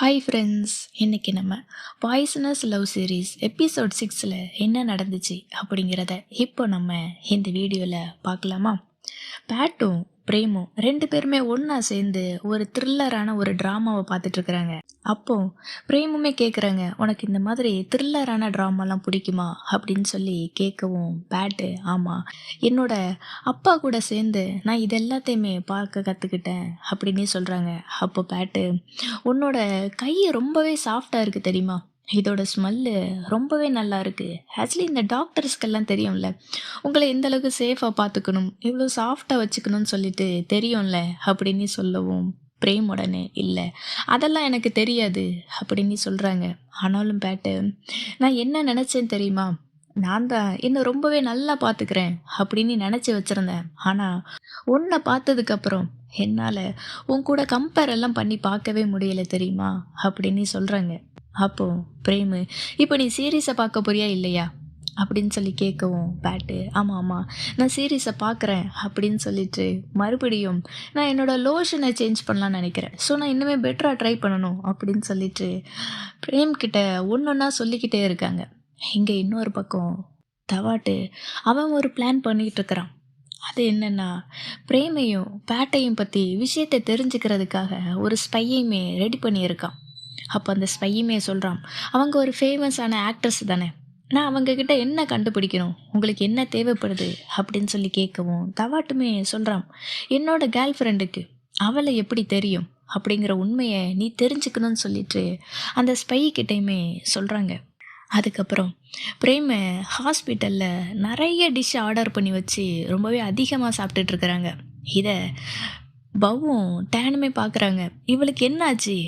Hi friends, இன்னைக்கு நம்ம poisonous love series episode 6ல் என்ன நடந்துச்சு அப்படிங்கிறத இப்போ நம்ம இந்த வீடியோவில் பார்க்கலாமா? பேட்டும் பிரேமும் ரெண்டு பேருமே ஒன்றா சேர்ந்து ஒரு த்ரில்லரான ஒரு ட்ராமாவை பார்த்துட்ருக்குறாங்க. அப்போ பிரேமுமே கேட்குறாங்க, உனக்கு இந்த மாதிரி த்ரில்லரான ட்ராமாலாம் பிடிக்குமா அப்படின்னு சொல்லி கேட்கவும் பேட்டு, ஆமாம், என்னோட அப்பா கூட சேர்ந்து நான் இது எல்லாத்தையுமே பார்க்க கற்றுக்கிட்டேன் அப்படின்னே சொல்கிறாங்க. அப்போ பேட்டு, உன்னோட கை ரொம்பவே சாஃப்டாக இருக்குது தெரியுமா, இதோட ஸ்மெல்லு ரொம்பவே நல்லா இருக்குது. ஆக்சுவலி இந்த டாக்டர்ஸ்க்கெல்லாம் தெரியும்ல, உங்களை எந்த அளவுக்கு சேஃபாக பார்த்துக்கணும், இவ்வளோ சாஃப்டாக வச்சுக்கணும்னு சொல்லிட்டு தெரியும்ல அப்படின்னு சொல்லவும் பிரேம் உடனே, இல்லை அதெல்லாம் எனக்கு தெரியாது அப்படின்னு சொல்கிறாங்க. ஆனாலும் பேட்டு, நான் என்ன நினச்சேன்னு தெரியுமா, நான் தான் என்னை ரொம்பவே நல்லா பார்த்துக்கிறேன் அப்படின்னு நினச்சி வச்சுருந்தேன். ஆனால் உன்னை பார்த்ததுக்கப்புறம் என்னால் உன் கூட கம்பேர் எல்லாம் பண்ணி பார்க்கவே முடியலை தெரியுமா அப்படின்னு சொல்கிறாங்க. அப்போ பிரேமு, இப்போ நீ சீரீஸை பார்க்க போறியா இல்லையா அப்படின்னு சொல்லி கேட்கவும் பேட்டு, ஆமாம் ஆமாம் நான் சீரீஸை பார்க்குறேன் அப்படின்னு சொல்லிட்டு மறுபடியும் நான் என்னோடய லோஷனை சேஞ்ச் பண்ணலான்னு நினைக்கிறேன், ஸோ நான் இன்னுமே பெட்டராக ட்ரை பண்ணணும் அப்படின்னு சொல்லிட்டு பிரேம் கிட்ட ஒன்று ஒன்றா சொல்லிக்கிட்டே இருக்காங்க. இங்கே இன்னொரு பக்கம் தவாட்டு அவன் ஒரு பிளான் பண்ணிக்கிட்டு இருக்கிறான். அது என்னென்னா, பிரேமையும் பேட்டையும் பற்றி விஷயத்தை தெரிஞ்சுக்கிறதுக்காக ஒரு ஸ்பையுமே ரெடி பண்ணியிருக்கான். அப்போ அந்த ஸ்பையுமே சொல்கிறான், அவங்க ஒரு ஃபேமஸான ஆக்ட்ரஸ் தானே, நான் அவங்கக்கிட்ட என்ன கண்டுபிடிக்கணும், உங்களுக்கு என்ன தேவைப்படுது அப்படின்னு சொல்லி கேட்கவும் தவாட்டுமே சொல்கிறான், என்னோட கேர்ள் ஃப்ரெண்டுக்கு அவளை எப்படி தெரியும் அப்படிங்கிற உண்மையை நீ தெரிஞ்சுக்கணும்னு சொல்லிட்டு அந்த ஸ்பை கிட்டையுமே சொல்கிறாங்க. அதுக்கப்புறம் பிரேம ஹாஸ்பிட்டலில் நிறைய டிஷ் ஆர்டர் பண்ணி வச்சு ரொம்பவே அதிகமாக சாப்பிட்டுட்ருக்குறாங்க. இதை பவ்வும் டேனுமே பார்க்குறாங்க. இவளுக்கு என்னாச்சு,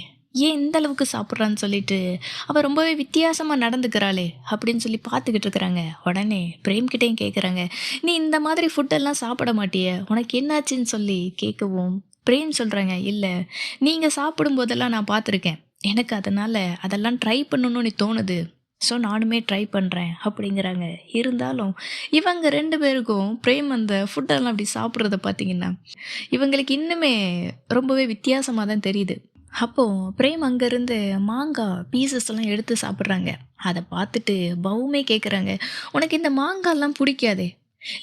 ஏன் இந்த அளவுக்கு சாப்பிட்றான்னு சொல்லிட்டு அவள் ரொம்பவே வித்தியாசமாக நடந்துக்கிறாளே அப்படின்னு சொல்லி பார்த்துக்கிட்டு இருக்கிறாங்க. உடனே பிரேம்கிட்டையும் கேட்குறாங்க, நீ இந்த மாதிரி ஃபுட்டெல்லாம் சாப்பிட மாட்டிய, உனக்கு என்னாச்சுன்னு சொல்லி கேட்கவும் பிரேம் சொல்கிறாங்க, இல்லை நீங்கள் சாப்பிடும்போதெல்லாம் நான் பார்த்துருக்கேன், எனக்கு அதெல்லாம் ட்ரை பண்ணணும்னு தோணுது, ஸோ நானுமே ட்ரை பண்ணுறேன் அப்படிங்கிறாங்க. இருந்தாலும் இவங்க ரெண்டு பேருக்கும் பிரேம் அந்த ஃபுட்டெல்லாம் அப்படி சாப்பிட்றத பார்த்திங்கன்னா இவங்களுக்கு இன்னுமே ரொம்பவே வித்தியாசமாக தான் தெரியுது. அப்போது பிரேம் அங்கேருந்து மாங்காய் பீசஸ் எல்லாம் எடுத்து சாப்பிட்றாங்க. அதை பார்த்துட்டு பவுமே கேட்குறாங்க, உனக்கு இந்த மாங்காய்லாம் பிடிக்காதே,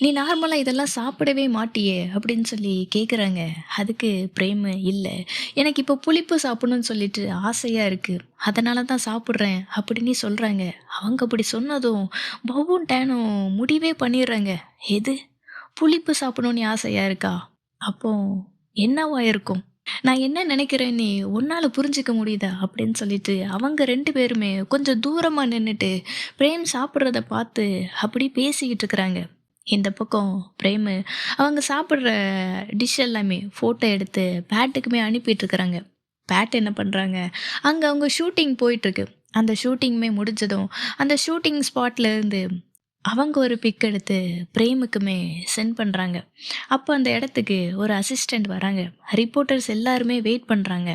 நீ நார்மலாக இதெல்லாம் சாப்பிடவே மாட்டியே அப்படின்னு சொல்லி கேட்குறாங்க. அதுக்கு பிரேம், இல்லை எனக்கு இப்போ புளிப்பு சாப்பிடணும்னு சொல்லிட்டு ஆசையாக இருக்குது, அதனால தான் சாப்பிட்றேன் அப்படின்னு சொல்கிறாங்க. அவங்க அப்படி சொன்னதும் பவும் டேனும் முடிவே பண்ணிடுறாங்க, எது புளிப்பு சாப்பிடணும்னு ஆசையாக இருக்கா, அப்போ என்னவா இருக்கும், நான் என்ன நினைக்கிறேன்னு உன்னால் புரிஞ்சிக்க முடியுதா அப்படின்னு சொல்லிட்டு அவங்க ரெண்டு பேருமே கொஞ்சம் தூரமாக நின்றுட்டு பிரேம் சாப்பிட்றத பார்த்து அப்படி பேசிக்கிட்டு இருக்கிறாங்க. இந்த பக்கம் பிரேமு அவங்க சாப்பிட்ற டிஷ் எல்லாமே ஃபோட்டோ எடுத்து பேட்டுக்குமே அனுப்பிட்டுருக்குறாங்க. பேட் என்ன பண்ணுறாங்க, அங்கே அவங்க ஷூட்டிங் போயிட்டுருக்கு. அந்த ஷூட்டிங்குமே முடிஞ்சதும் அந்த ஷூட்டிங் ஸ்பாட்லேருந்து அவங்க ஒரு பிக் எடுத்து பிரேமுக்குமே சென்ட் பண்ணுறாங்க. அப்போ அந்த இடத்துக்கு ஒரு அசிஸ்டண்ட் வராங்க. ரிப்போர்ட்டர்ஸ் எல்லாருமே வெயிட் பண்ணுறாங்க.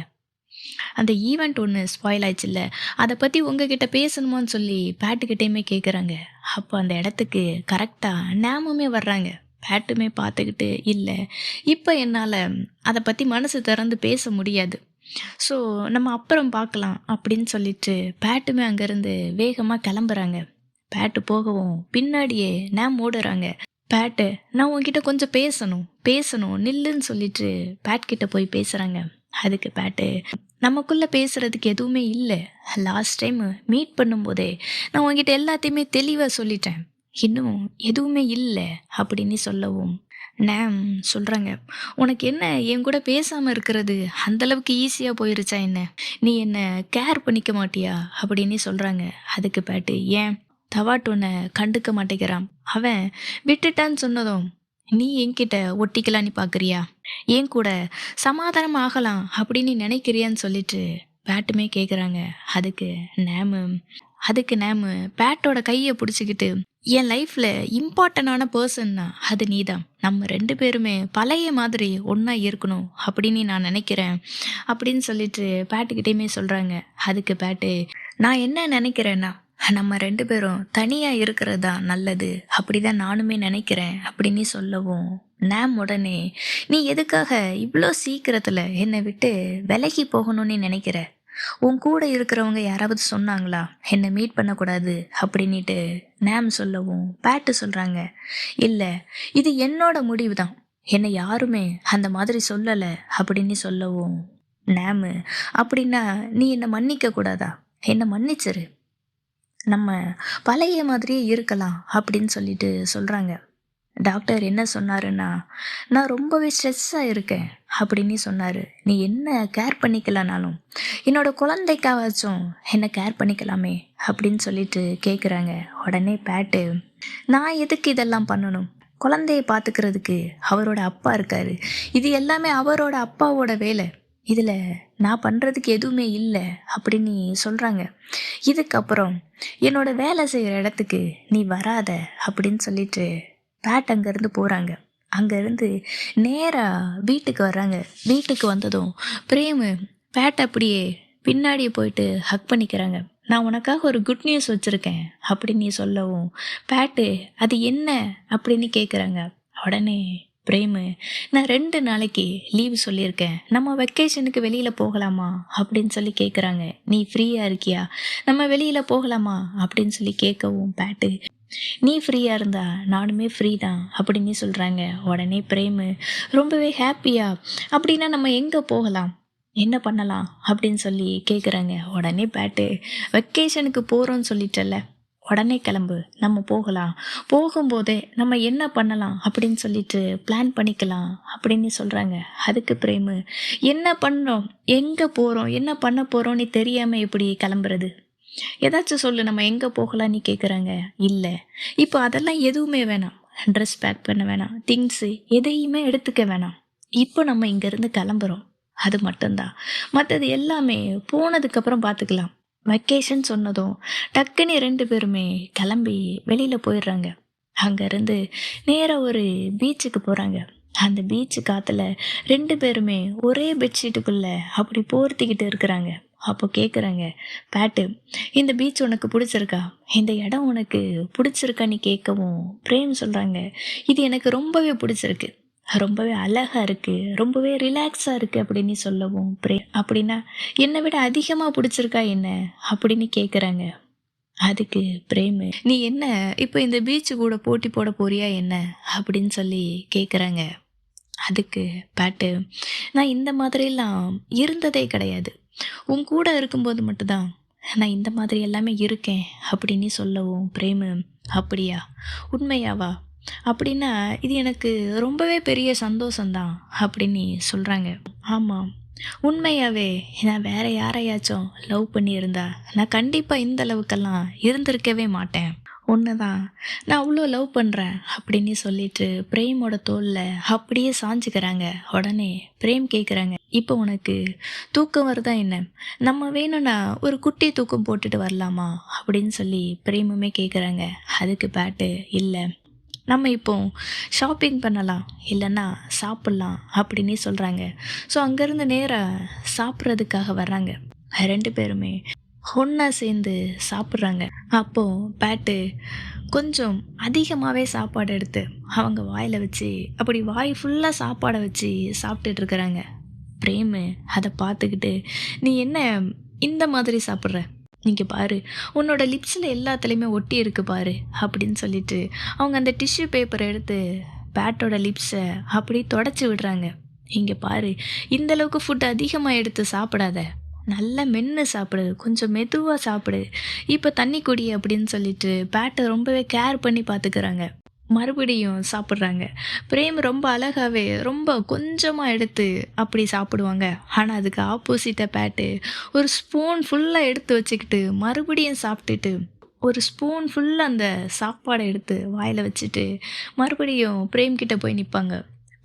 அந்த ஈவெண்ட் ஒன்று ஸ்பாயில் ஆயிடுச்சுல்ல, அதை பற்றி உங்ககிட்ட பேசணுமான்னு சொல்லி பேட்டுக்கிட்டேயுமே கேட்குறாங்க. அப்போ அந்த இடத்துக்கு கரெக்டாக நேமுமே வர்றாங்க. பேட்டுமே பார்த்துக்கிட்டு, இல்லை இப்போ என்னால் அதை பற்றி மனசு திறந்து பேச முடியாது, ஸோ நம்ம அப்புறம் பார்க்கலாம் அப்படின்னு சொல்லிட்டு பேட்டுமே அங்கேருந்து வேகமாக கிளம்புறாங்க. பேட்டு போகவும் பின்னாடியே நேம் ஓடுறாங்க. பேட்டு, நான் உங்ககிட்ட கொஞ்சம் பேசணும் நில்லுன்னு சொல்லிட்டு பேட் கிட்ட போய் பேசுகிறாங்க. அதுக்கு பேட்டு, நமக்குள்ளே பேசுகிறதுக்கு எதுவுமே இல்லை, லாஸ்ட் டைம் மீட் பண்ணும்போதே நான் உங்ககிட்ட எல்லாத்தையுமே தெளிவாக சொல்லிட்டேன், இன்னும் எதுவுமே இல்லை அப்படின்னு சொல்லவும் நேம் சொல்கிறாங்க, உனக்கு என்ன என் கூட பேசாமல் இருக்கிறது அந்தளவுக்கு ஈஸியாக போயிருச்சா என்ன, நீ என்னை கேர் பண்ணிக்க மாட்டியா அப்படின்னு சொல்கிறாங்க. அதுக்கு பேட்டு, ஏன் தவாட்டு உன்னை கண்டுக்க மாட்டேங்கிறான், அவன் விட்டுட்டான்னு சொன்னதும் நீ என்கிட்ட ஒட்டிக்கலான்னு பார்க்குறியா, ஏன் கூட சமாதானம் ஆகலாம் அப்படின்னு நினைக்கிறியான்னு சொல்லிட்டு பேட்டுமே கேட்குறாங்க. அதுக்கு நேமு பேட்டோட கையை பிடிச்சிக்கிட்டு, என் லைஃப்பில் இம்பார்ட்டண்டான பர்சன்னா அது நீ தான், நம்ம ரெண்டு பேருமே பழைய மாதிரி ஒன்றா இருக்கணும் அப்படின்னு நான் நினைக்கிறேன் அப்படின்னு சொல்லிட்டு பேட்டுக்கிட்டேயுமே சொல்கிறாங்க. அதுக்கு பேட்டு, நான் என்ன நினைக்கிறேன்னா நம்ம ரெண்டு பேரும் தனியாக இருக்கிறது தான் நல்லது, அப்படி தான் நானுமே நினைக்கிறேன் அப்படின்னு சொல்லவும் நேம் உடனே, நீ எதுக்காக இவ்வளோ சீக்கிரத்தில் என்னை விட்டு விலகி போகணும்னு நினைக்கிற, உன் கூட இருக்கிறவங்க யாராவது சொன்னாங்களா என்னை மீட் பண்ணக்கூடாது அப்படின்ட்டு நேம் சொல்லவும் பேட்டு சொல்கிறாங்க, இல்லை, இது என்னோட முடிவு தான், என்னை யாருமே அந்த மாதிரி சொல்லலை அப்படின்னு சொல்லவும் நேமு, அப்படின்னா நீ என்னை மன்னிக்க கூடாதா, என்னை மன்னிச்சிரு, நம்ம பழைய மாதிரியே இருக்கலாம் அப்படின்னு சொல்லிட்டு சொல்கிறாங்க. டாக்டர் என்ன சொன்னாருன்னா, நான் ரொம்பவே ஸ்ட்ரெஸ்ஸாக இருக்கேன் அப்படின்னு சொன்னார். நீ என்ன கேர் பண்ணிக்கலனாலும் என்னோட குழந்தைக்காவாச்சும் என்ன கேர் பண்ணிக்கலாமே அப்படின்னு சொல்லிட்டு கேட்குறாங்க. உடனே பேட்டு, நான் எதுக்கு இதெல்லாம் பண்ணணும், குழந்தைய பார்த்துக்கிறதுக்கு அவரோட அப்பா இருக்காரு, இது எல்லாமே அவரோட அப்பாவோட வேலை, இதில் நான் பண்ணுறதுக்கு எதுவுமே இல்லை அப்படின்னு சொல்கிறாங்க. இதுக்கப்புறம் என்னோட வேலை செய்கிற இடத்துக்கு நீ வராத அப்படின்னு சொல்லிட்டு பேட் அங்கேருந்து போகிறாங்க. அங்கேருந்து நேராக வீட்டுக்கு வர்றாங்க. வீட்டுக்கு வந்ததும் பிரேமு பேட் அப்படியே பின்னாடியே போயிட்டு ஹக் பண்ணிக்கிறாங்க. நான் உனக்காக ஒரு குட் நியூஸ் வச்சுருக்கேன் அப்படின்னு நீ சொல்லவும் பேட்டு, அது என்ன அப்படின்னு கேட்குறாங்க. உடனே பிரேமு, நான் 2 நாளைக்கு லீவு சொல்லியிருக்கேன், நம்ம வெக்கேஷனுக்கு வெளியில் போகலாமா அப்படின்னு சொல்லி கேட்குறாங்க. நீ ஃப்ரீயாக இருக்கியா, நம்ம வெளியில் போகலாமா அப்படின்னு சொல்லி கேட்கவும் பேட்டு, நீ ஃப்ரீயாக இருந்தா நானுமே ஃப்ரீ தான் அப்படின்னு சொல்கிறாங்க. உடனே பிரேமு ரொம்பவே ஹாப்பியா, அப்படின்னா நம்ம எங்கே போகலாம், என்ன பண்ணலாம் அப்படின்னு சொல்லி கேட்குறாங்க. உடனே பேட்டு, வெக்கேஷனுக்கு போகிறோன்னு சொல்லிட்டல, உடனே கிளம்பு, நம்ம போகலாம், போகும்போதே நம்ம என்ன பண்ணலாம் அப்படின்னு சொல்லிட்டு பிளான் பண்ணிக்கலாம் அப்படின்னு சொல்கிறாங்க. அதுக்கு பிரேமு, என்ன பண்ணுறோம், எங்கே போகிறோம், என்ன பண்ண போகிறோன்னு தெரியாமல் எப்படி கிளம்புறது, ஏதாச்சும் சொல்லு, நம்ம எங்கே போகலான்னு கேட்குறாங்க. இல்லை, இப்போ அதெல்லாம் எதுவுமே வேணாம், ட்ரெஸ் பேக் பண்ண வேணாம், திங்ஸு எதையுமே எடுத்துக்க வேணாம், இப்போ நம்ம இங்கேருந்து கிளம்புறோம், அது மட்டும்தான், மற்றது எல்லாமே போனதுக்கப்புறம் பார்த்துக்கலாம். வெக்கேஷன் சொன்னதும் டக்குன்னு 2 பேருமே கிளம்பி வெளியில் போயிடுறாங்க. அங்கேருந்து நேராக ஒரு பீச்சுக்கு போகிறாங்க. அந்த பீச்சு காற்றுல 2 பேருமே ஒரே பெட்ஷீட்டுக்குள்ளே அப்படி போர்த்திக்கிட்டு இருக்கிறாங்க. அப்போ கேட்குறாங்க பேட்டு, இந்த பீச் உனக்கு பிடிச்சிருக்கா, இந்த இடம் உனக்கு பிடிச்சிருக்கான்னு கேட்கவும் பிரேம் சொல்கிறாங்க, இது எனக்கு ரொம்பவே பிடிச்சிருக்கு, ரொம்பவே அழகாக இருக்குது, ரொம்பவே ரிலாக்ஸாக இருக்குது அப்படின்னு சொல்லவும் அப்படின்னா என்னை விட அதிகமாக பிடிச்சிருக்கா என்ன அப்படின்னு கேட்குறாங்க. அதுக்கு பிரேமு, நீ என்ன இப்போ இந்த பீச்சு கூட போட்டி போட போறியா என்ன அப்படின்னு சொல்லி கேட்குறாங்க. அதுக்கு பேட்டு, நான் இந்த மாதிரிலாம் இருந்ததே கிடையாது, உன் கூட இருக்கும்போது மட்டும்தான் நான் இந்த மாதிரி எல்லாமே இருக்கேன் அப்படின்னு சொல்லவும் பிரேமு, அப்படியா, உண்மையாவா, அப்படின்னா இது எனக்கு ரொம்பவே பெரிய சந்தோஷந்தான் அப்படின்னு சொல்கிறாங்க. ஆமாம், உண்மையாகவே நான் வேற யாரையாச்சும் லவ் பண்ணியிருந்தா நான் கண்டிப்பாக இந்த அளவுக்கெல்லாம் இருந்திருக்கவே மாட்டேன், ஒன்று தான் நான் அவ்வளோ லவ் பண்ணுறேன் அப்படின்னு சொல்லிட்டு பிரேமோட தோளில் அப்படியே சாஞ்சுக்கிறாங்க. உடனே பிரேம் கேட்குறாங்க, இப்போ உனக்கு தூக்கம் வருதா என்ன, நம்ம வேணும்னா ஒரு குட்டி தூக்கம் போட்டுட்டு வரலாமா அப்படின்னு சொல்லி பிரேமுமே கேட்குறாங்க. அதுக்கு பேட்டு, இல்லை, நம்ம இப்போ ஷாப்பிங் பண்ணலாம், இல்லைன்னா சாப்பிட்லாம் அப்படின்னு சொல்கிறாங்க. ஸோ அங்கேருந்து நேராக சாப்பிட்றதுக்காக வர்றாங்க. 2 பேருமே ஒன்றா சேர்ந்து சாப்பிட்றாங்க. அப்போது பேட்டு கொஞ்சம் அதிகமாகவே சாப்பாடு எடுத்து அவங்க வாயில் வச்சு அப்படி வாய் ஃபுல்லாக சாப்பாடை வச்சு சாப்பிட்டுட்டு இருக்கிறாங்க. பிரேமு அதை பார்த்துக்கிட்டு, நீ என்ன இந்த மாதிரி சாப்பிட்ற, நீங்கள் பாரு, உன்னோட லிப்ஸில் எல்லாத்துலேயுமே ஒட்டி இருக்கு பாரு அப்படின்னு சொல்லிட்டு அவங்க அந்த டிஷ்யூ பேப்பரை எடுத்து பேட்டோட லிப்ஸை அப்படி தொடச்சி விடுறாங்க. இங்கே பாரு, இந்தளவுக்கு ஃபுட் அதிகமாக எடுத்து சாப்பிடாத, நல்லா மென்று சாப்பிடு, கொஞ்சம் மெதுவாக சாப்பிடு, இப்போ தண்ணி குடி அப்படின்னு சொல்லிட்டு பேட்டை ரொம்பவே கேர் பண்ணி பார்த்துக்கிறாங்க. மறுபடியும் சாப்பிட்றாங்க. பிரேம் ரொம்ப அழகாகவே ரொம்ப கொஞ்சமாக எடுத்து அப்படி சாப்பிடுவாங்க. ஆனால் அதுக்கு ஆப்போசிட்டாக பேட்டு ஒரு ஸ்பூன் ஃபுல்லாக எடுத்து வச்சுக்கிட்டு மறுபடியும் சாப்பிட்டுட்டு ஒரு ஸ்பூன் ஃபுல்லாக அந்த சாப்பாடை எடுத்து வாயில் வச்சுட்டு மறுபடியும் பிரேம் கிட்ட போய் நிற்பாங்க.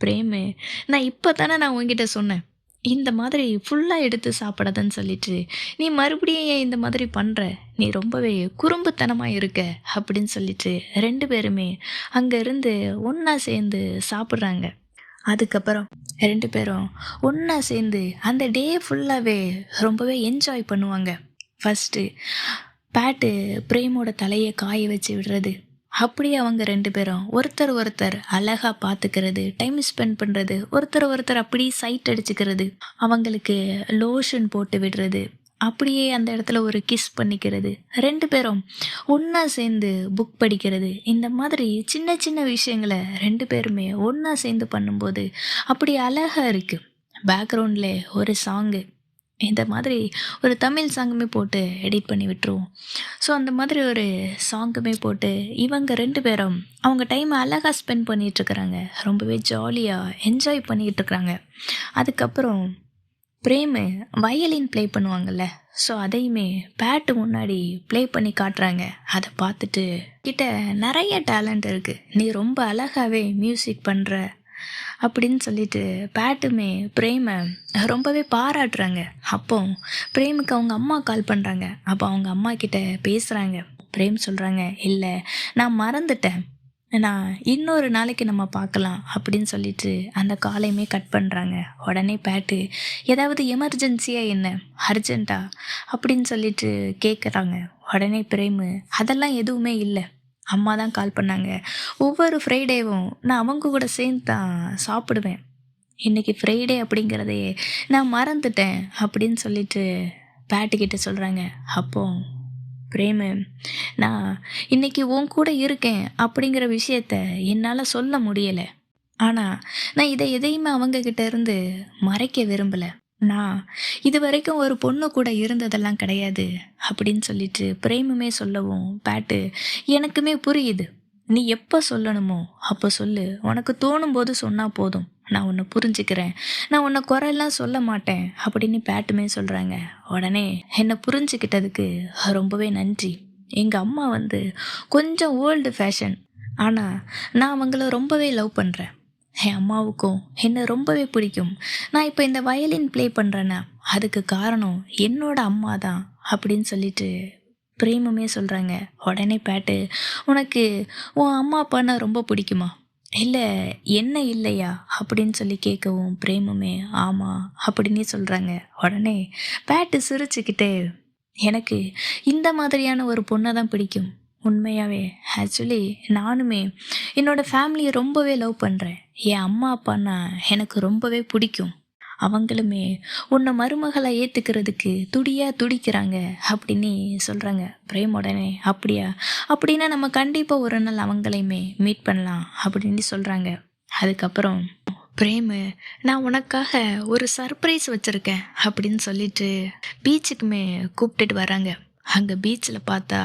பிரேமு, நான் இப்போ தானே நான் உங்ககிட்ட சொன்னேன் இந்த மாதிரி ஃபுல்லாக எடுத்து சாப்பிடாதன்னு சொல்லிட்டு, நீ மறுபடியும் ஏன் இந்த மாதிரி பண்ணுற, நீ ரொம்பவே குறும்புத்தனமாக இருக்க அப்படின்னு சொல்லிட்டு 2 பேருமே அங்கேருந்து ஒன்றா சேர்ந்து சாப்பிட்றாங்க. அதுக்கப்புறம் 2 பேரும் ஒன்றா சேர்ந்து அந்த டே ஃபுல்லாகவே ரொம்பவே என்ஜாய் பண்ணுவாங்க. ஃபஸ்ட்டு பேட்டு பிரேமோட தலையை காய வச்சு விடுறது, அப்படியே அவங்க 2 பேரும் ஒருத்தர் அழகாக பார்த்துக்கிறது, டைம் ஸ்பெண்ட் பண்ணுறது, ஒருத்தர் அப்படி சைட் அடிச்சுக்கிறது, அவங்களுக்கு லோஷன் போட்டு விடுறது, அப்படியே அந்த இடத்துல ஒரு கிஸ் பண்ணிக்கிறது, 2 பேரும் ஒன்றா சேர்ந்து புக் படிக்கிறது, இந்த மாதிரி சின்ன சின்ன விஷயங்களை 2 பேருமே ஒன்றா சேர்ந்து பண்ணும்போது அப்படி அழகா இருக்குது. பேக்ரவுண்டில் ஒரு சாங்கு, இந்த மாதிரி ஒரு தமிழ் சாங்குமே போட்டு எடிட் பண்ணி விட்டுருவோம். ஸோ அந்த மாதிரி ஒரு சாங்குமே போட்டு இவங்க 2 பேரும் அவங்க டைமை அழகாக ஸ்பெண்ட் பண்ணிகிட்ருக்குறாங்க. ரொம்பவே ஜாலியாக என்ஜாய் பண்ணிகிட்ருக்குறாங்க. அதுக்கப்புறம் பிரேமு வயலின் ப்ளே பண்ணுவாங்கல்ல, ஸோ அதையுமே பேட்டு முன்னாடி ப்ளே பண்ணி காட்டுறாங்க. அதை பார்த்துட்டு கிட்ட நிறைய டேலண்ட் இருக்குது, நீ ரொம்ப அழகாகவே மியூசிக் பண்ணுற அப்படின்னு சொல்லிட்டு பேட்டுமே பிரேமை ரொம்பவே பாராட்டுறாங்க. அப்போ பிரேமுக்கு அவங்க அம்மா கால் பண்ணுறாங்க. அப்போ அவங்க அம்மா கிட்ட பேசுகிறாங்க. பிரேம் சொல்கிறாங்க, இல்லை நான் மறந்துட்டேன், நான் இன்னொரு நாளைக்கு நம்ம பார்க்கலாம் அப்படின்னு சொல்லிட்டு அந்த காலையுமே கட் பண்ணுறாங்க. உடனே பேட்டு, ஏதாவது எமர்ஜென்சியாக என்ன, அர்ஜென்ட்டா அப்படின்னு சொல்லிட்டு கேட்குறாங்க. உடனே பிரேமு, அதெல்லாம் எதுவுமே இல்லை, அம்மா தான் கால் பண்ணாங்க, ஒவ்வொரு ஃப்ரைடேவும் நான் அவங்க கூட சேர்ந்து தான் சாப்பிடுவேன், இன்றைக்கி ஃப்ரைடே அப்படிங்கிறதே நான் மறந்துட்டேன் அப்படின்னு சொல்லிட்டு பேட்டுக்கிட்ட சொல்கிறாங்க. அப்போ பிரேமு, நான் இன்னைக்கு உன் கூட இருக்கேன் அப்படிங்கிற விஷயத்த என்னால் சொல்ல முடியலை, ஆனால் நான் இதை எதையுமே அவங்கக்கிட்ட இருந்து மறைக்க விரும்பலை, நான் இது வரைக்கும் ஒரு பொண்ணு கூட இருந்ததெல்லாம் கிடையாது அப்படின்னு சொல்லிட்டு பிரேமுமே சொல்லவும் பேட்டு, எனக்குமே புரியுது, நீ எப்போ சொல்லணுமோ அப்போ சொல்லு, உனக்கு தோணும் போது சொன்னால் போதும், நான் உன்னை புரிஞ்சுக்கிறேன், நான் உன்னை குறையெல்லாம் சொல்ல மாட்டேன் அப்படின்னு பேட்டுமே சொல்கிறாங்க. உடனே என்னை புரிஞ்சுக்கிட்டதுக்கு ரொம்பவே நன்றி, எங்கள் அம்மா கொஞ்சம் ஓல்டு ஃபேஷன், ஆனால் நான் அவங்கள ரொம்பவே லவ் பண்ணுறேன், என் அம்மாவுக்கும் என்னை ரொம்பவே பிடிக்கும், நான் இப்போ இந்த வயலின் ப்ளே பண்ணுறேன்னா அதுக்கு காரணம் என்னோட அம்மா தான் அப்படின்னு சொல்லிட்டு பிரேமுமே சொல்கிறாங்க. உடனே பேட்டு, உனக்கு உன் அம்மா அப்பான்னா ரொம்ப பிடிக்குமா, இல்லை என்ன இல்லையா அப்படின்னு சொல்லி கேட்கவும் பிரேமுமே ஆமாம் அப்படின்னு சொல்கிறாங்க. உடனே பேட்டு சிரிச்சுக்கிட்டே, எனக்கு இந்த மாதிரியான ஒரு பொண்ணை தான் பிடிக்கும், உண்மையாகவே ஆக்சுவலி நானுமே என்னோடய ஃபேமிலியை ரொம்பவே லவ் பண்ணுறேன், என் அம்மா அப்பான்னா எனக்கு ரொம்பவே பிடிக்கும், அவங்களுமே உன்னை மருமகளை ஏற்றுக்கிறதுக்கு துடிக்கிறாங்க அப்படின்னு சொல்கிறாங்க. பிரேம் உடனே அப்படியா, அப்படின்னா நம்ம கண்டிப்பாக ஒரு நாள் அவங்களையுமே மீட் பண்ணலாம் அப்படின்னு சொல்கிறாங்க. அதுக்கப்புறம் பிரேமு, நான் உனக்காக ஒரு சர்ப்ரைஸ் வச்சுருக்கேன் அப்படின்னு சொல்லிட்டு பீச்சுக்குமே கூப்பிட்டுட்டு வராங்க. அங்கே பீச்சில் பார்த்தா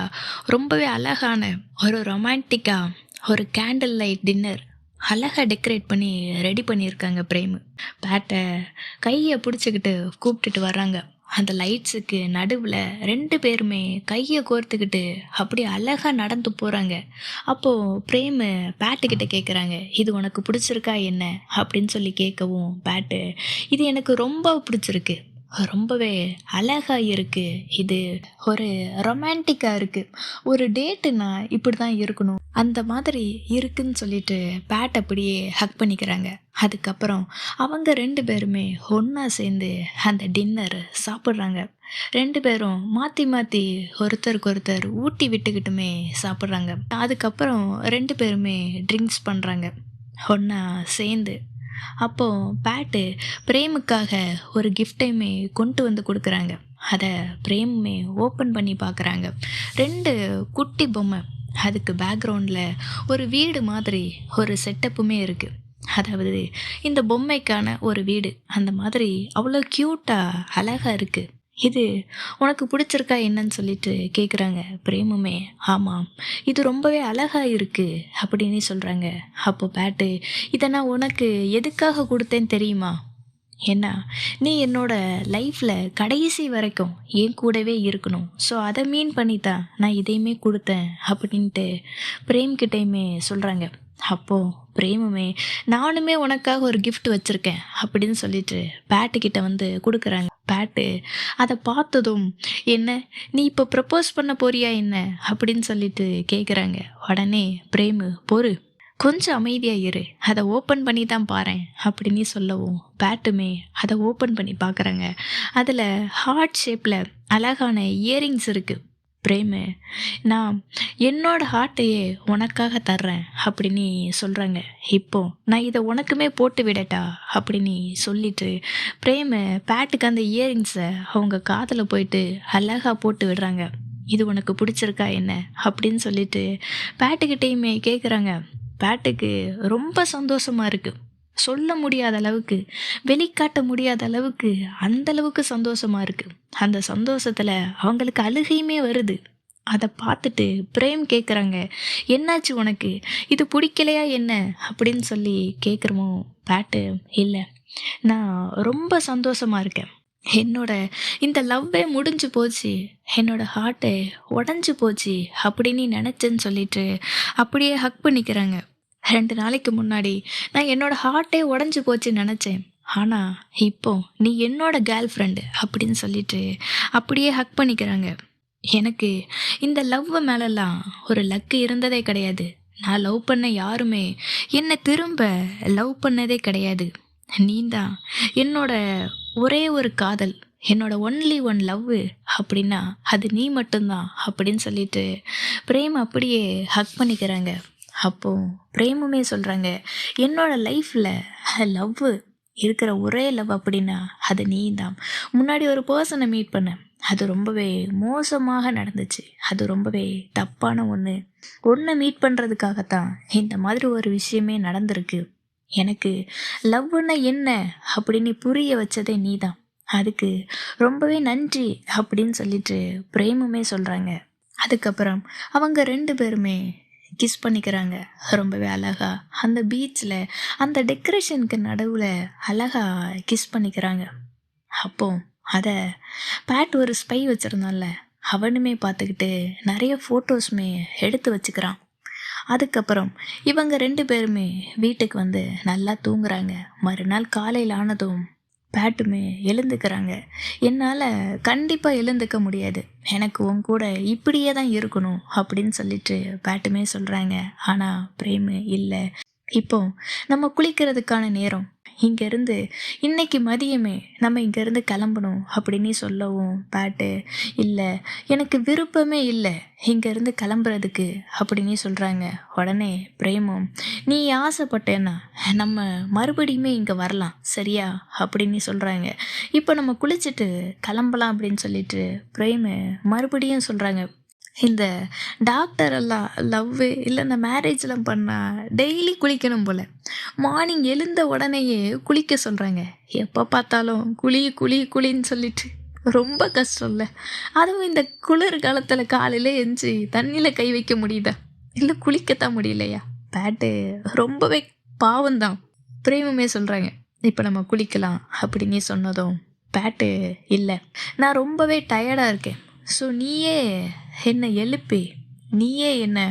ரொம்பவே அழகான ஒரு ரொமான்டிக்காக ஒரு கேண்டில் லைட் டின்னர் அழகாக டெக்கரேட் பண்ணி ரெடி பண்ணியிருக்காங்க. பிரேமு பேட்டை கையை பிடிச்சிக்கிட்டு கூப்பிட்டுட்டு வர்றாங்க. அந்த லைட்ஸுக்கு நடுவில் 2 பேருமே கையை கோர்த்துக்கிட்டு அப்படியே அழகாக நடந்து போகிறாங்க. அப்போது பிரேமு பேட்டுக்கிட்ட கேட்குறாங்க, இது உனக்கு பிடிச்சிருக்கா என்ன அப்படின்னு சொல்லி கேட்கவும் பேட்டு, இது எனக்கு ரொம்ப பிடிச்சிருக்கு, ரொம்பவே அழகாக இருக்குது, இது ஒரு ரொமான்டிக்காக இருக்குது, ஒரு டேட்டுனா இப்படி தான் இருக்கணும் அந்த மாதிரி இருக்குன்னு சொல்லிட்டு பேட் அப்படியே ஹக் பண்ணிக்கிறாங்க. அதுக்கப்புறம் அவங்க 2 பேருமே ஒன்றா சேர்ந்து அந்த டின்னர் சாப்பிட்றாங்க. 2 பேரும் மாற்றி மாற்றி ஒருத்தருக்கு ஒருத்தர் ஊட்டி விட்டுக்கிட்டுமே சாப்பிட்றாங்க. அதுக்கப்புறம் 2 பேருமே ட்ரிங்க்ஸ் பண்ணுறாங்க ஒன்றா சேர்ந்து. அப்போது பேட்டு பிரேமுக்காக ஒரு கிஃப்டையுமே கொண்டு கொடுக்குறாங்க. அதை பிரேமுமே ஓப்பன் பண்ணி பார்க்குறாங்க. 2 குட்டி பொம்மை, அதுக்கு பேக்ரவுண்டில் ஒரு வீடு மாதிரி ஒரு செட்டப்புமே இருக்குது. அதாவது இந்த பொம்மைக்கான ஒரு வீடு, அந்த மாதிரி அவ்வளோ க்யூட்டாக அழகாக இருக்குது. இது உனக்கு பிடிச்சிருக்கா என்னன்னு சொல்லிட்டு கேட்குறாங்க. பிரேமுமே ஆமாம், இது ரொம்பவே அழகாக இருக்குது அப்படின்னு சொல்கிறாங்க. அப்போ பேட்டு, இதை நான் உனக்கு எதுக்காக கொடுத்தேன்னு தெரியுமா, ஏன்னா நீ என்னோட லைஃப்பில் கடைசி வரைக்கும் என் கூடவே இருக்கணும், ஸோ அதை மீன் பண்ணி தான் நான் இதையுமே கொடுத்தேன் அப்படின்ட்டு பிரேம்கிட்டையுமே சொல்கிறாங்க. அப்போது பிரேமுமே நானுமே உனக்காக ஒரு கிஃப்ட் வச்சுருக்கேன் அப்படின்னு சொல்லிட்டு பேட்டுக்கிட்ட கொடுக்குறாங்க. பேட்டு அதை பார்த்ததும், என்ன நீ இப்போ ப்ரப்போஸ் பண்ண போறியா என்ன அப்படின்னு சொல்லிட்டு கேட்குறாங்க. உடனே பிரேமு, பொறு, கொஞ்சம் அமைதியாக இரு, அதை ஓப்பன் பண்ணி தான் பாரேன் அப்படின்னு சொல்லவும் பேட்டுமே அதை ஓப்பன் பண்ணி பார்க்குறாங்க. அதில் ஹார்ட் ஷேப்பில் அழகான இயரிங்ஸ் இருக்குது. பிரேமு, நான் என்னோட ஹார்ட்டையே உனக்காக தர்றேன் அப்படின்னு சொல்கிறாங்க. இப்போ நான் இதை உனக்குமே போட்டு விடட்டா அப்படின்னு சொல்லிட்டு பிரேமு பேட்டுக்கு அந்த இயரிங்ஸை அவங்க காதில் போயிட்டு அழகாக போட்டு விடுறாங்க. இது உனக்கு பிடிச்சிருக்கா என்ன அப்படின்னு சொல்லிட்டு பேட்டுக்கிட்டேயுமே கேட்குறாங்க. பேட்டுக்கு ரொம்ப சந்தோஷமா இருக்கு. சொல்ல முடியாத அளவுக்கு, வெளிக்காட்ட முடியாத அளவுக்கு, அந்த அளவுக்கு சந்தோஷமா இருக்கு. அந்த சந்தோஷத்துல அவங்களுக்கு அழுகையுமே வருது. அதை பார்த்துட்டு பிரேம் கேட்குறாங்க, என்னாச்சு உனக்கு, இது பிடிக்கலையா என்ன அப்படின்னு சொல்லி கேட்குறமோ பேட்டு, இல்லை நான் ரொம்ப சந்தோஷமா இருக்கேன். என்னோட இந்த லவ்வே முடிஞ்சு போச்சு, என்னோட ஹார்ட்டே உடஞ்சி போச்சு அப்படின்னு நினச்சேன்னு சொல்லிட்டு அப்படியே ஹக் பண்ணிக்கிறாங்க. 2 நாளைக்கு முன்னாடி நான் என்னோட ஹார்ட்டே உடஞ்சி போச்சுன்னு நினச்சேன். ஆனால் இப்போ நீ என்னோட கேர்ள் ஃப்ரெண்டு அப்படின்னு சொல்லிட்டு அப்படியே ஹக் பண்ணிக்கிறாங்க. எனக்கு இந்த லவ் மேலெல்லாம் ஒரு லக்கு இருந்ததே கிடையாது. நான் லவ் பண்ண யாருமே என்னை திரும்ப லவ் பண்ணதே கிடையாது. நீதான் என்னோட ஒரே ஒரு காதல், என்னோட ஒன்லி ஒன் லவ் அப்படின்னா அது நீ மட்டும்தான் அப்படின்னு சொல்லிட்டு பிரேம் அப்படியே ஹக் பண்ணிக்கிறாங்க. அப்போ பிரேமுமே சொல்கிறாங்க, என்னோட லைஃப்பில் லவ் இருக்கிற ஒரே லவ் அப்படின்னா அது நீ தான். முன்னாடி ஒரு பர்சனை மீட் பண்ணேன், அது ரொம்பவே மோசமாக நடந்துச்சு. அது ரொம்பவே தப்பான ஒன்று மீட் பண்ணுறதுக்காகத்தான் இந்த மாதிரி ஒரு விஷயமே நடந்திருக்கு. எனக்கு லவ்னா என்ன அப்படின்னு புரிய வச்சதே நீ தான். அதுக்கு ரொம்பவே நன்றி அப்படின்னு சொல்லிட்டு பிரேமுமே சொல்கிறாங்க. அதுக்கப்புறம் அவங்க 2 பேருமே கிஸ் பண்ணிக்கிறாங்க. ரொம்பவே அழகா அந்த பீச்சில் அந்த டெக்கரேஷனுக்கு நடுவில் அழகா கிஸ் பண்ணிக்கிறாங்க. அப்போ அதை பேட் ஒரு ஸ்பை வச்சுருந்தான்ல, அவனுமே பார்த்துக்கிட்டு நிறைய ஃபோட்டோஸுமே எடுத்து வச்சுக்கிறான். அதுக்கப்புறம் இவங்க 2 பேருமே வீட்டுக்கு வந்து நல்லா தூங்குறாங்க. மறுநாள் காலையில் ஆனதும் பேட்டுமே எழுந்துக்கிறாங்க. என்னால் கண்டிப்பாக எழுந்துக்க முடியாது, எனக்கு உன் கூட இப்படியே தான் இருக்கணும் அப்படின்னு சொல்லிட்டு பேட்டுமே சொல்கிறாங்க. ஆனால் பிரேமு, இல்லை இப்போ நம்ம குளிக்கிறதுக்கான நேரம், இங்கேருந்து இன்னைக்கு மதியமே நம்ம இங்கேருந்து கிளம்பணும் அப்படின்னு சொல்லவும் பேட்டு, இல்லை எனக்கு விருப்பமே இல்லை இங்கேருந்து கிளம்புறதுக்கு அப்படின்னு சொல்கிறாங்க. உடனே பிரேமும், நீ ஆசைப்பட்டேன்னா நம்ம மறுபடியுமே இங்கே வரலாம் சரியா அப்படின்னு சொல்கிறாங்க. இப்போ நம்ம குளிச்சுட்டு கிளம்பலாம் அப்படின்னு சொல்லிட்டு பிரேமு மறுபடியும் சொல்கிறாங்க, இந்த டாக்டர் எல்லாம் லவ்வு இல்லை இந்த மேரேஜ்லாம் பண்ணால் டெய்லி குளிக்கணும் போல், மார்னிங் எழுந்த உடனேயே குளிக்க சொல்கிறாங்க. எப்போ பார்த்தாலும் குளி குளி குளின்னு சொல்லிட்டு ரொம்ப கஷ்டம் இல்லை. அதுவும் இந்த குளிர் காலத்தில் காலையில் எஞ்சி தண்ணியில் கை வைக்க முடியுதா, இல்லை குளிக்கத்தான் முடியலையா? பேட்டு ரொம்பவே பாவம்தான். பிரேமுமே சொல்கிறாங்க, இப்போ நம்ம குளிக்கலாம் அப்படின்னு சொன்னதும் பேட்டு, இல்லை நான் ரொம்பவே டயர்டாக இருக்கேன், ஸோ நீயே என்னை எழுப்பி நீயே என்னை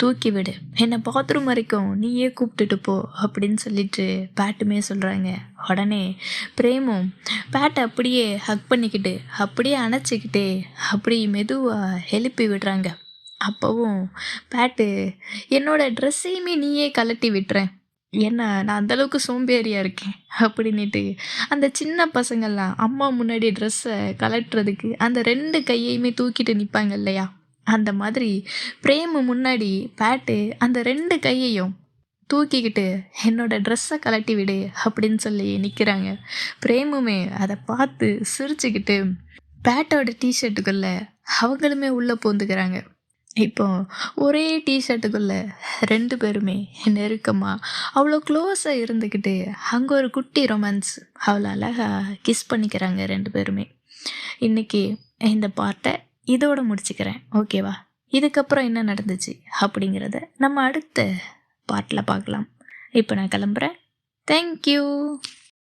தூக்கி விடு, என்னை பாத்ரூம் வரைக்கும் நீயே கூப்பிட்டுட்டு போ அப்படின்னு சொல்லிட்டு பேட்டுமே சொல்கிறாங்க. உடனே பிரேமும் பேட்டை அப்படியே ஹக் பண்ணிக்கிட்டு அப்படியே அணைச்சிக்கிட்டே அப்படி மெதுவாக எழுப்பி விடுறாங்க. அப்போவும் பேட்டு, என்னோட ட்ரெஸ்ஸையுமே நீயே கழட்டி விட்டுறேன், ஏன்னா நான் அந்தளவுக்கு சோம்பேறியாக இருக்கேன் அப்படின்ட்டு அந்த சின்ன பசங்கள்லாம் அம்மா முன்னாடி ட்ரெஸ்ஸை கலட்டுறதுக்கு அந்த 2 கையையுமே தூக்கிட்டு நிற்பாங்க இல்லையா, அந்த மாதிரி பிரேமு முன்னாடி பேட்டு அந்த 2 கையையும் தூக்கிக்கிட்டு என்னோட ட்ரெஸ்ஸை கலட்டி விடு அப்படின்னு சொல்லி நிற்கிறாங்க. பிரேமுமே அதை பார்த்து சிரிச்சுக்கிட்டு பேட்டோட டிஷர்ட்டுக்குள்ளே அவங்களுமே உள்ளே பூந்துக்கிறாங்க. இப்போ ஒரே டிஷர்ட்டுக்குள்ளே 2 பேருமே நெருக்கமாக அவ்வளோ க்ளோஸாக இருந்துக்கிட்டு அங்கே ஒரு குட்டி ரொமான்ஸ் அவ்வளோ அழகாக கிஸ் பண்ணிக்கிறாங்க 2 பேருமே. இன்றைக்கி இந்த பார்ட்டை இதோடு முடிச்சுக்கிறேன், ஓகேவா? இதுக்கப்புறம் என்ன நடந்துச்சு அப்படிங்கிறத நம்ம அடுத்த பார்ட்டில் பார்க்கலாம். இப்போ நான் கிளம்புறேன். தேங்க்யூ.